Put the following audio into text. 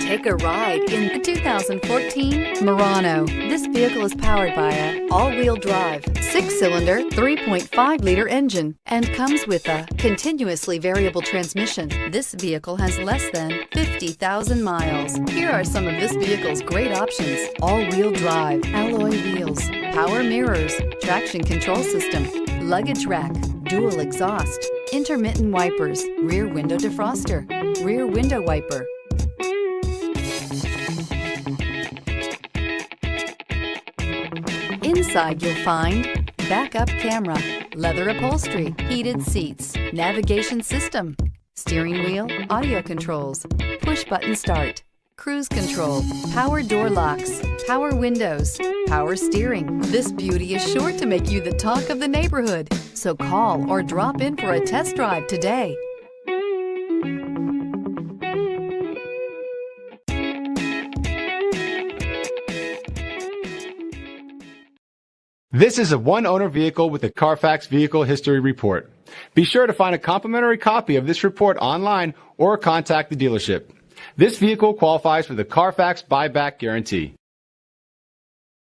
Take a ride in the 2014 Murano. This vehicle is powered by a all-wheel drive, 6-cylinder, 3.5-liter engine and comes with a continuously variable transmission. This vehicle has less than 50,000 miles. Here are some of this vehicle's great options: all-wheel drive, alloy wheels, power mirrors, traction control system, luggage rack, dual exhaust, intermittent wipers, rear window defroster, rear window wiper. Inside you'll find backup camera, leather upholstery, heated seats, navigation system, steering wheel audio controls, push button start, cruise control, power door locks, power windows, power steering. This beauty is sure to make you the talk of the neighborhood. So call or drop in for a test drive today. This is a one-owner vehicle with a CARFAX Vehicle History Report. Be sure to find a complimentary copy of this report online or contact the dealership. This vehicle qualifies for the CARFAX buyback guarantee.